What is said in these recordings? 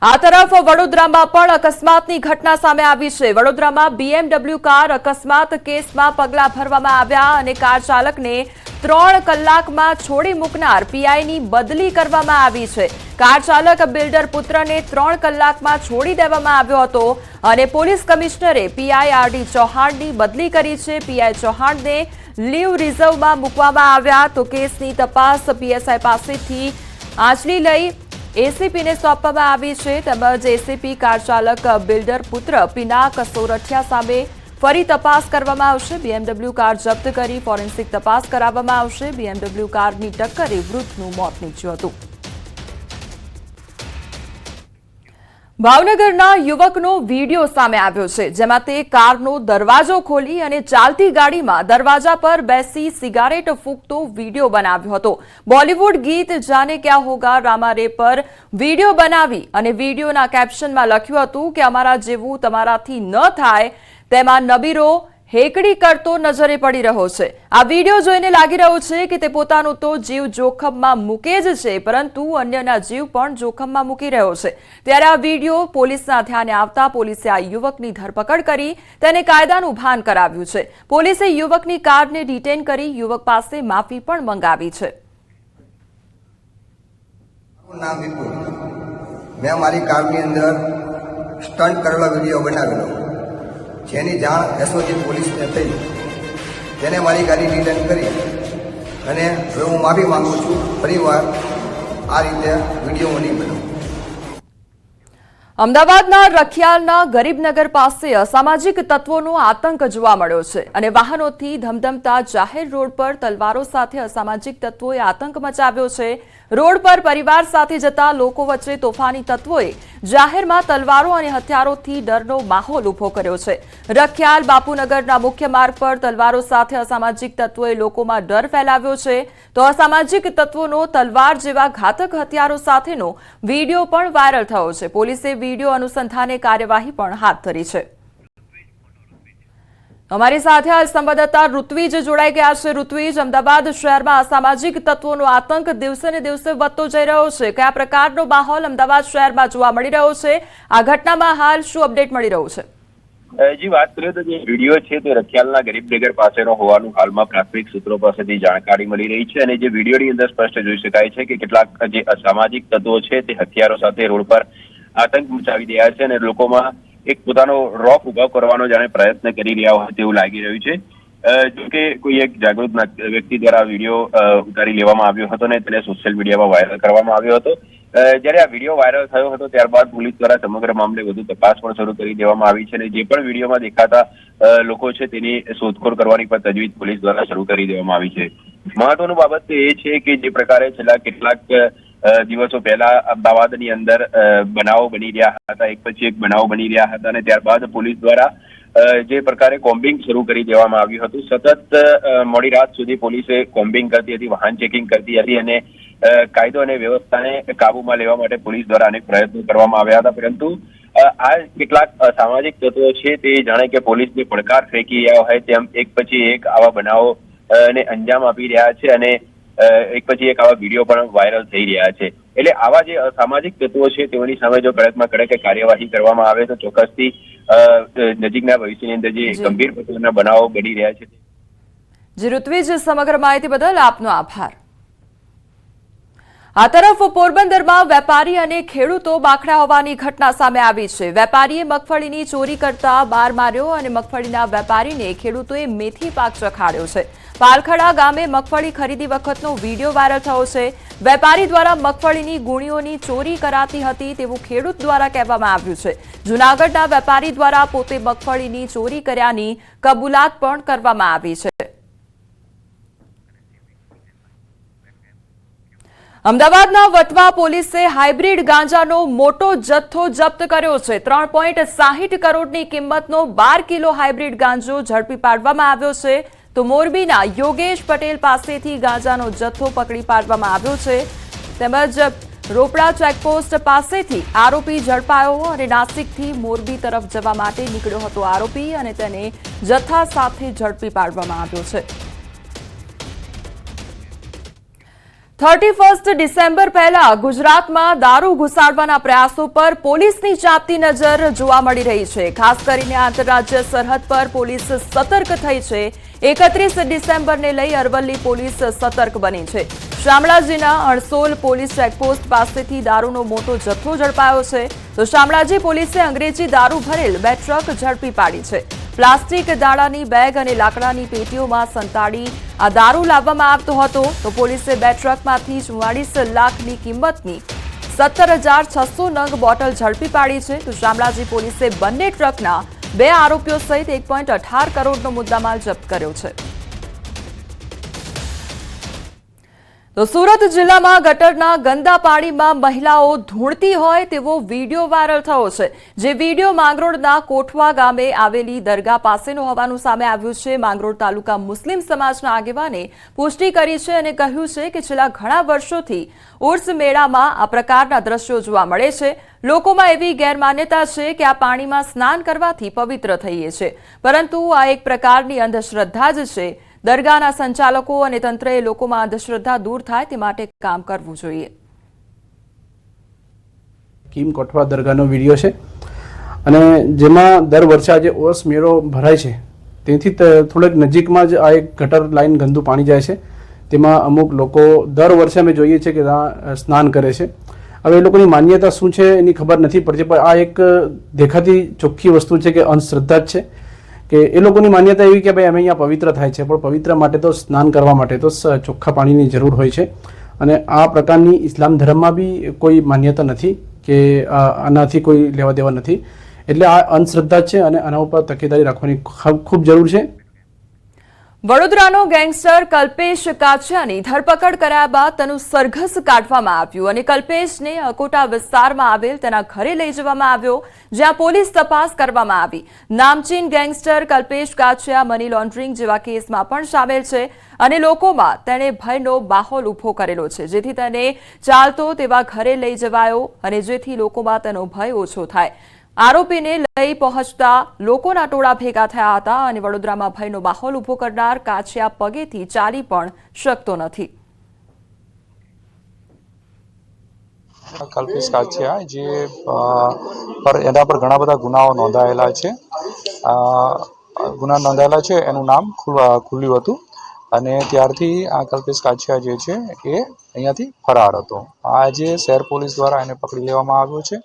આ તરફ વડોદરામાં પણ અકસ્માતની ઘટના સામે આવી છે। વડોદરામાં BMW કાર અકસ્માત કેસમાં પગલાં ભરવામાં આવ્યા અને કાર ચાલકને 3 કલાકમાં છોડી મૂકનાર પીઆઈની બદલી કરવામાં આવી છે। કાર ચાલક બિલ્ડર પુત્રને 3 કલાકમાં છોડી દેવામાં આવ્યો હતો અને પોલીસ કમિશનરે પીઆઈ આરડી ચૌહાણની બદલી કરી છે। પીઆઈ ચૌહાણને લીવ રિઝર્વમાં મૂકવામાં આવ્યા તો કેસની તપાસ પીએસઆઈ પાસેથી આંચલી લઈ एसीपी ने सौंपવામાં આવી છે। તેમજ एसीपी કાર ચાલક બિલ્ડર પુત્ર પિનાક સોરઠિયા સામે ફરી તપાસ કરવામાં આવશે। BMW કાર જપ્ત કરી ફોરેન્સિક તપાસ કરાવવામાં આવશે। BMW કારની ટક્કરે વૃદ્ધનું મોત નીપજ્યું હતું। ભાવનગરના યુવકનો વિડીયો સામે આવ્યો છે, જેમાં તે કારનો દરવાજો ખોલી અને ચાલતી ગાડીમાં દરવાજા પર બેસી સિગારેટ ફૂંકતો વિડીયો બનાવ્યો હતો। બોલિવૂડ ગીત જાને ક્યા હોગા રામા રે પર વિડીયો બનાવી અને વિડીયોના કેપ્શનમાં લખ્યું હતું કે અમારા જેવું તમારાથી ન થાય તેમાં નબીરો હેકડી કરતો નજરે પડી રહ્યો છે। આ વિડીયો જોઈને લાગી રહ્યું છે કે તે પોતાનો તો જીવ જોખમમાં મૂકે જ છે, પરંતુ અન્યના જીવ પણ જોખમમાં મૂકી રહ્યો છે। ત્યારે આ વિડીયો પોલીસના ધ્યાને આવતા પોલીસે આ યુવકની ધરપકડ કરી તેને કાયદાનું ભાન કરાવ્યું છે। પોલીસે યુવકની કારને ડિટેન કરી યુવક પાસે માફી પણ મંગાવી છે। નામ વિપુલ, મેં મારી કારની અંદર સ્ટન્ટ કરેલો વિડીયો બનાવેલો, જેની જાણ એસઓજી પોલીસને થઈ। તેને મારી ગાડી રિટર્ન કરી અને હવે હું માફી માંગુ છું, ફરીવાર આ રીતે વિડીયો હું નહીં બનાવું। અમદાવાદના રખિયાલના ગરીબનગર પાસે અસામાજિક તત્વોનો આતંક જોવા મળ્યો છે અને વાહનોથી ધમધમતા જાહેર રોડ પર તલવારો સાથે અસામાજિક તત્વોએ આતંક મચાવ્યો છે। રોડ પર પરિવાર સાથે જતા લોકો વચ્ચે તોફાની તત્વોએ જાહેરમાં તલવારો અને હથિયારોથી ડરનો માહોલ ઉભો કર્યો છે। રખિયાલ બાપુનગરના મુખ્ય માર્ગ પર તલવારો સાથે અસામાજિક તત્વોએ લોકોમાં ડર ફેલાવ્યો છે, તો અસામાજિક તત્વોનો તલવાર જેવા ઘાતક હથિયારો સાથેનો વિડીયો પણ વાયરલ થયો છે। પોલીસે વિડીયો અનુસંધાને કાર્યવાહી પણ હાથ ધરી છે। અમારી સાથે હાલ સંવાદદાતા ઋત્વિજ જોડાઈ ગયા છે। ઋત્વિજ, અમદાવાદ શહેરમાં અસામાજિક તત્વોનો આતંક દિવસે ને દિવસે વધતો જઈ રહ્યો છે, કયા પ્રકારનો માહોલ અમદાવાદ શહેરમાં જોવા મળી રહ્યો છે? આ ઘટનામાં હાલ શું અપડેટ મળી રહ્યું છે? જી, વાત કરીએ તો જે વિડીયો છે તે રખિયાલના ગરીબનગર પાસેનો હોવાનું હાલમાં પ્રાથમિક સૂત્રો પાસેથી જાણકારી મળી રહી છે અને જે વિડીયોની અંદર સ્પષ્ટ જોઈ શકાય છે કે કેટલાક જે અસામાજિક તત્વો છે તે હથિયારો સાથે રોડ પર આતંક મચાવી રહ્યા છે અને લોકોમાં એક પોતાનો રોપ ઉભો કરવાનો જાણે પ્રયત્ન કરી રહ્યા હોય તેવું લાગી રહ્યું છે। જો કે કોઈ એક જાગૃત વ્યક્તિ દ્વારા વિડીયો ઉતારી લેવામાં આવ્યો હતો ને તેને સોશિયલ મીડિયામાં વાયરલ કરવામાં આવ્યો હતો। જ્યારે આ વિડીયો વાયરલ થયો હતો ત્યારબાદ પોલીસ દ્વારા સમગ્ર મામલે વધુ તપાસ પણ શરૂ કરી દેવામાં આવી છે અને જે પણ વિડીયોમાં દેખાતા લોકો છે તેની શોધખોળ કરવાની પણ તજવીજ પોલીસ દ્વારા શરૂ કરી દેવામાં આવી છે। મહત્વનું બાબત એ છે કે જે પ્રકારે છેલ્લા કેટલાક દિવસો પહેલા અમદાવાદની અંદર બનાવો બની રહ્યા હતા, એક પછી એક બનાવો બની રહ્યા હતા અને ત્યારબાદ પોલીસ દ્વારા જે પ્રકારે કોમ્બિંગ શરૂ કરી દેવામાં આવ્યું હતું। સતત મોડી રાત સુધી પોલીસે કોમ્બિંગ કરતી હતી, વાહન ચેકિંગ કરતી હતી અને કાયદો અને વ્યવસ્થાને કાબુમાં લેવા માટે પોલીસ દ્વારા અનેક પ્રયત્નો કરવામાં આવ્યા હતા, પરંતુ આ કેટલાક સામાજિક તત્વો છે તે જાણે કે પોલીસને પડકાર ફેંકી રહ્યા હોય તેમ એક પછી એક આવા બનાવો ને અંજામ આપી રહ્યા છે અને એક પછી એક આવા વિડીયો પણ વાયરલ થઈ રહ્યા છે। એટલે આવા જે અસામાજિક તત્વો છે તેઓની સામે જો કડકમાં કડક કાર્યવાહી કરવામાં આવે તો ચોક્કસથી નજીકના ભવિષ્યની અંદર જે ગંભીર પ્રકારના બનાવો બની રહ્યા છે। જી ઋત્વિજ, સમગ્ર માહિતી બદલ આપનો આભાર। આ તરફ પોરબંદરમાં વેપારી અને ખેડૂતો બાખડા હોવાની ઘટના સામે આવી છે। વેપારીએ મગફળીની ચોરી કરતા બાર માર્યો અને મગફળીના વેપારીને ખેડૂતોએ મેથી પાક ચખાડ્યો છે। પાલખડા ગામે મગફળી ખરીદી વખતનો વિડીયો વાયરલ થયો છે। વેપારી દ્વારા મગફળીની ગુણીઓની ચોરી કરાતી હતી તેવું ખેડૂત દ્વારા કહેવામાં આવ્યું છે। જૂનાગઢના વેપારી દ્વારા પોતે મગફળીની ચોરી કર્યાની કબૂલાત પણ કરવામાં આવી છે। અમદાવાદના વટવા પોલીસે હાઇબ્રિડ ગાંજાનો મોટો જથ્થો જપ્ત કર્યો છે। 3.60 કરોડની કિંમતનો 12 કિલો હાઇબ્રિડ ગાંજો ઝડપી પાડવામાં આવ્યો છે, તો મોરબીના યોગેશ પટેલ પાસેથી ગાંજાનો જથ્થો પકડી પાડવામાં આવ્યો છે। તેમજ રોપડા ચેકપોસ્ટ પાસેથી આરોપી ઝડપાયો અને નાસિકથી મોરબી તરફ જવા માટે નીકળ્યો હતો આરોપી અને તેને જથ્થા સાથે ઝડપી પાડવામાં આવ્યો છે। 31 ડિસેમ્બર પહેલા ગુજરાતમાં દારૂ ઘુસાડવાના પ્રયાસો પર પોલીસની ચાંપતી નજર જોવા મળી રહી છે. ખાસ કરીને આંતરરાજ્ય સરહદ પર પોલીસ સતર્ક થઈ છે. 31 ડિસેમ્બરને લઈ અરવલ્લી પોલીસ સતર્ક બની છે. શામળાજીના અણસોલ પોલીસ ચેકપોસ્ટ પાસેથી દારૂનો મોટો જથ્થો ઝડપાયો છે, તો શામળાજી પોલીસે અંગ્રેજી દારૂ ભરેલ 2 ટ્રક ઝડપી પાડી છે. પ્લાસ્ટિક દાણાની બેગ અને લાકડાની પેટીઓમાં સંતાડી આ દારૂ લાવવામાં આવતો હતો, તો પોલીસે 2 ટ્રકમાંથી 44 લાખની કિંમતની 17,600 નંગ બોટલ ઝડપી પાડી છે. તો શામળાજી પોલીસે બંને ટ્રકના 2 આરોપીઓ સહિત 1.18 કરોડનો મુદ્દામાલ જપ્ત કર્યો છે. તો સુરત જિલ્લામાં ગટરના ગંદા પાણીમાં મહિલાઓ ધૂળતી હોય તેવો વિડીયો વાયરલ થયો છે. જે વિડીયો માંગરોળના કોઠવા ગામે આવેલી દરગાહ પાસેનો હોવાનું સામે આવ્યું છે. માંગરોળ તાલુકા મુસ્લિમ સમાજના આગેવાને પુષ્ટિ કરી છે અને કહ્યું છે કે છેલ્લા ઘણા વર્ષોથી ઉર્સ મેળામાં આ પ્રકારના દ્રશ્યો જોવા મળે છે. લોકોમાં એવી ગેરમાન્યતા છે કે આ પાણીમાં સ્નાન કરવાથી પવિત્ર થઈએ છે, પરંતુ આ એક પ્રકારની અંધશ્રદ્ધા જ છે. દરગાહના સંચાલકો અને તંત્રએ લોકોમાં અંધશ્રદ્ધા દૂર થાય તે માટે કામ કરવું જોઈએ. કીમ કોઠવા દરગાહનો વિડીયો છે અને જેમાં દર વર્ષે આજે ઓરસ મેળો ભરાય છે, તેથી થોડેક નજીકમાં જ આ એક ગટર લાઈન ગંદુ પાણી જાય છે. તેમાં અમુક લોકો દર વર્ષે અમે જોઈએ છીએ કે ત્યાં સ્નાન કરે છે. હવે એ લોકોની માન્યતા શું છે એની ખબર નથી પડતી, પણ આ એક દેખાતી ચોખ્ખી વસ્તુ છે કે અંધશ્રદ્ધા જ છે. કે એ લોકોની માન્યતા એવી કે ભાઈ અમે અહીંયા પવિત્ર થાય છે, પણ પવિત્ર માટે તો સ્નાન કરવા માટે તો ચોખ્ખા પાણીની જરૂર હોય છે. અને આ પ્રકારની ઇસ્લામ ધર્મમાં બી કોઈ માન્યતા નથી કે આનાથી કોઈ લેવા દેવા નથી. એટલે આ અંધશ્રદ્ધા છે અને આના ઉપર તકેદારી રાખવાની ખૂબ જરૂર છે. વડોદરાનો ગેંગસ્ટર કલ્પેશ કાછિયાની ધરપકડ કર્યા બાદ તેનું સરઘસ કાઢવામાં આવ્યું અને કલ્પેશને અકોટા વિસ્તારમાં આવેલ તેના ઘરે લઈ જવામાં આવ્યો, જ્યાં પોલીસ તપાસ કરવામાં આવી. નામચીન gangster Kalpesh Kachhiya money laundering જેવા કેસમાં પણ સામેલ છે અને લોકોમાં તેણે ભયનો માહોલ ઉભો કરેલો છે, જેથી તેને ચાલતો તેવા ઘરે લઈ જવાયો અને જેથી લોકોમાં તેનો ભય ઓછો થાય. આરોપીને લઈ પહોંચતા લોકોના ટોળા ભેગા થયા હતા અને વડોદરામાં ભયનો માહોલ ઉભો કરનાર કાછિયા પગેથી ચાલી પણ શકતો નથી. કલ્પેશ કાછિયા જે એના પર ઘણા બધા ગુનાઓ નોંધાયેલા છે. ગુના નોંધાયેલા છે એનું નામ ખુલ્યું હતું અને ત્યારથી આ કલ્પેશ કાછિયા જે છે એ અહીંયાથી ફરાર હતો. આજે શહેર પોલીસ દ્વારા એને પકડી લેવામાં આવ્યો છે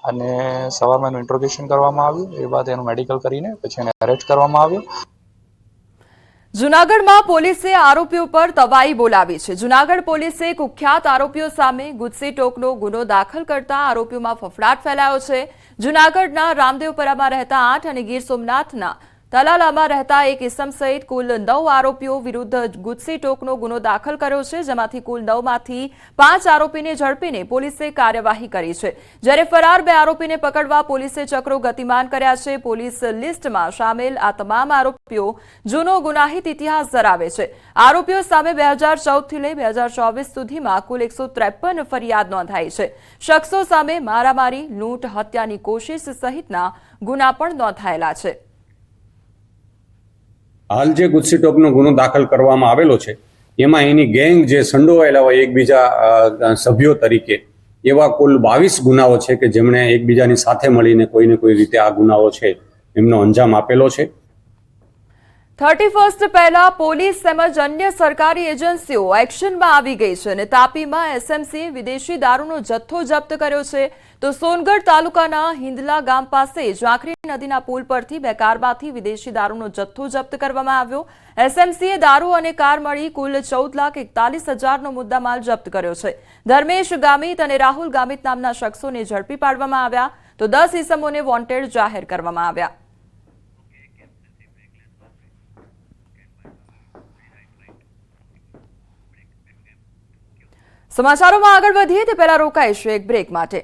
અને સવારમાં એનું ઇન્ટ્રોગેશન કરવામાં આવ્યું. એ બાદ એનું મેડિકલ કરીને પછી એને અરેસ્ટ કરવામાં આવ્યો. જૂનાગઢમાં પોલીસે આરોપીઓ પર તવાઈ બોલાવી છે. જૂનાગઢ પોલીસે કુખ્યાત આરોપીઓ સામે ગુજસી ટોકનો ગુનો દાખલ કરતા આરોપીઓમાં ફફડાટ ફેલાયો છે. જૂનાગઢના રામદેવપરામાં રહેતા 8 અને ગીર સોમનાથના તલાલામાં રહેતા એક ઇસમ સહિત કુલ 9 આરોપીઓ વિરુદ્ધ ગુજસી ટોકનો ગુનો દાખલ કર્યો છે, જેમાંથી કુલ 9માંથી 5 આરોપીને ઝડપીને પોલીસે કાર્યવાહી કરી છે, જ્યારે ફરાર 2 આરોપીને પકડવા પોલીસે ચક્રો ગતિમાન કર્યા છે. પોલીસ લિસ્ટમાં સામેલ આ તમામ આરોપીઓ જૂનો ગુનાહિત ઇતિહાસ ધરાવે છે. આરોપીઓ સામે 2014થી લઈ 2024 સુધીમાં કુલ 153 ફરિયાદ નોંધાઈ છે. શખ્સો સામે મારામારી, લૂંટ, હત્યાની કોશિશ સહિતના ગુના પણ નોંધાયેલા છે. હાલ જે ગુજસી ટોકનો ગુનો દાખલ કરવામાં આવેલો છે એમાં એની ગેંગ જે સંડોવાયેલા હોય એકબીજા સભ્યો તરીકે એવા કુલ 22 ગુનાઓ છે કે જેમણે એકબીજાની સાથે મળીને કોઈને કોઈ રીતે આ ગુનાઓ છે એમનો અંજામ આપેલો છે. 31 પહેલા પોલીસ તેમજ અન્ય સરકારી એજન્સીઓ એક્શનમાં આવી ગઈ છે અને તાપીમાં એસએમસીએ વિદેશી દારૂનો જથ્થો જપ્ત કર્યો છે. તો સોનગઢ તાલુકાના હિંદલા ગામ પાસે ઝાંખરી નદીના પુલ પરથી 2 કારમાંથી વિદેશી દારૂનો જથ્થો જપ્ત કરવામાં આવ્યો. એસએમસીએ દારૂ અને કાર મળી કુલ 14,41,000નો મુદ્દામાલ જપ્ત કર્યો છે. ધર્મેશ ગામિત અને રાહુલ ગામિત નામના શખ્સોને ઝડપી પાડવામાં આવ્યા, તો 10 ઇસમોને વોન્ટેડ જાહેર કરવામાં આવ્યા. સમાચારોમાં આગળ વધીએ તે પહેલા રોકાઈશું એક બ્રેક માટે.